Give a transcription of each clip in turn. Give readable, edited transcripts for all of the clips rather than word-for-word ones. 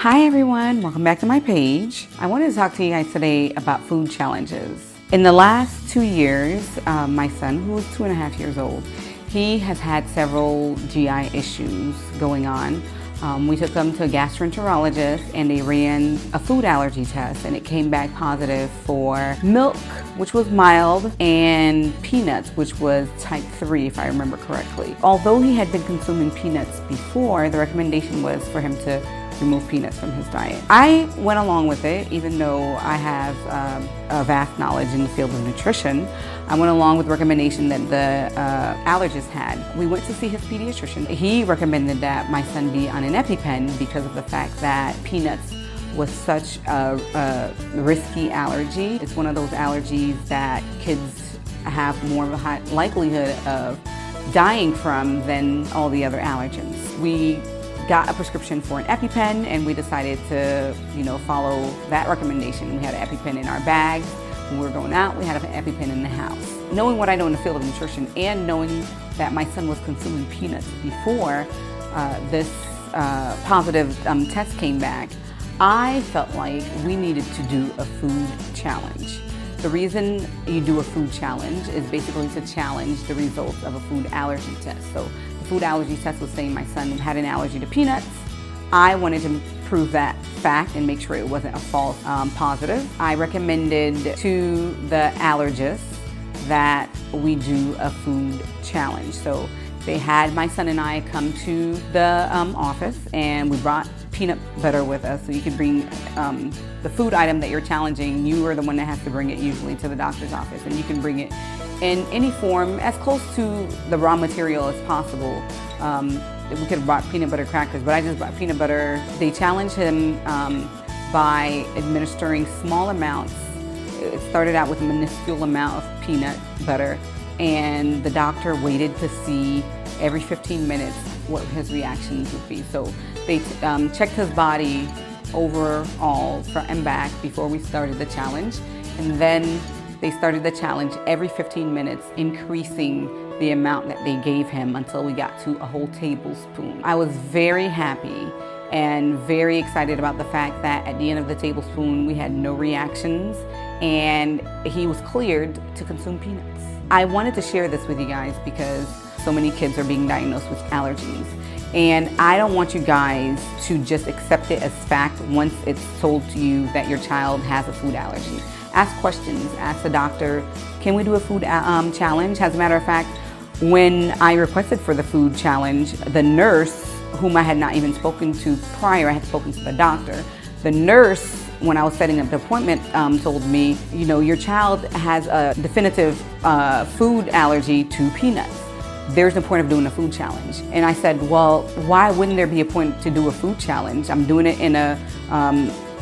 Hi everyone, welcome back to my page. I wanted to talk to you guys today about food challenges. In the last 2 years, my son, who is 2.5 years old, he has had several GI issues going on. We took him to a gastroenterologist and they ran a food allergy test and it came back positive for milk, which was mild, and peanuts, which was type 3 if I remember correctly. Although he had been consuming peanuts before, the recommendation was for him to remove peanuts from his diet. I went along with it, even though I have a vast knowledge in the field of nutrition. I went along with the recommendation that the allergist had. We went to see his pediatrician. He recommended that my son be on an EpiPen because of the fact that peanuts was such a risky allergy. It's one of those allergies that kids have more of a high likelihood of dying from than all the other allergens. We got a prescription for an EpiPen and we decided to, follow that recommendation. We had an EpiPen in our bag. When we were going out, we had an EpiPen in the house. Knowing what I know in the field of nutrition and knowing that my son was consuming peanuts before this positive test came back, I felt like we needed to do a food challenge. The reason you do a food challenge is basically to challenge the results of a food allergy test. So the food allergy test was saying my son had an allergy to peanuts. I wanted to prove that fact and make sure it wasn't a false positive. I recommended to the allergist that we do a food challenge. So they had my son and I come to the office and we brought peanut butter with us, so you could bring the food item that you're challenging. You are the one that has to bring it usually to the doctor's office, and you can bring it in any form as close to the raw material as possible. We could have brought peanut butter crackers, but I just brought peanut butter. They challenged him by administering small amounts. It started out with a minuscule amount of peanut butter, and the doctor waited to see every 15 minutes what his reactions would be. So they checked his body overall front and back before we started the challenge, and then they started the challenge every 15 minutes, increasing the amount that they gave him until we got to a whole tablespoon. I was very happy and very excited about the fact that at the end of the tablespoon we had no reactions and he was cleared to consume peanuts. I wanted to share this with you guys because so many kids are being diagnosed with allergies. And I don't want you guys to just accept it as fact once it's told to you that your child has a food allergy. Ask questions, ask the doctor, can we do a food challenge? As a matter of fact, when I requested for the food challenge, the nurse, whom I had not even spoken to prior, I had spoken to the doctor. The nurse, when I was setting up the appointment, told me, your child has a definitive food allergy to peanuts. There's no point of doing a food challenge. And I said, well, why wouldn't there be a point to do a food challenge? I'm doing it in a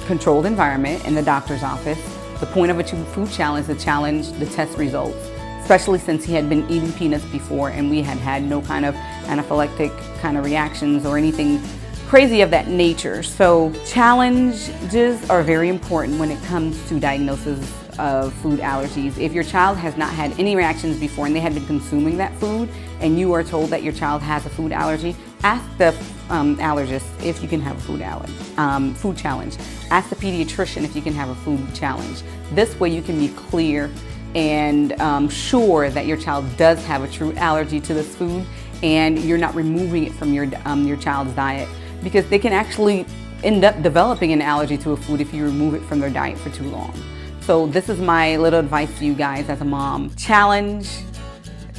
controlled environment in the doctor's office. The point of a food challenge is to challenge the test results, especially since he had been eating peanuts before and we had had no kind of anaphylactic kind of reactions or anything crazy of that nature. So challenges are very important when it comes to diagnosis of food allergies. If your child has not had any reactions before and they had been consuming that food and you are told that your child has a food allergy, ask the allergist if you can have a food challenge. Ask the pediatrician if you can have a food challenge. This way you can be clear and sure that your child does have a true allergy to this food and you're not removing it from your child's diet, because they can actually end up developing an allergy to a food if you remove it from their diet for too long. So this is my little advice to you guys as a mom. Challenge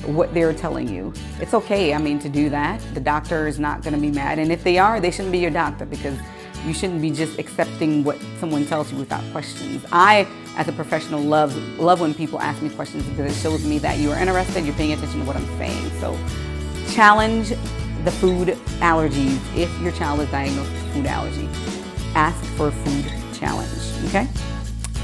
what they're telling you. It's okay, to do that. The doctor is not gonna be mad. And if they are, they shouldn't be your doctor, because you shouldn't be just accepting what someone tells you without questions. I, as a professional, love when people ask me questions because it shows me that you are interested, you're paying attention to what I'm saying. So challenge the food allergies. If your child is diagnosed with food allergy, ask for a food challenge, okay?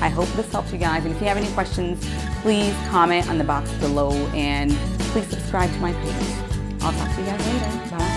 I hope this helps you guys, and if you have any questions, please comment on the box below and please subscribe to my page. I'll talk to you guys later. Bye.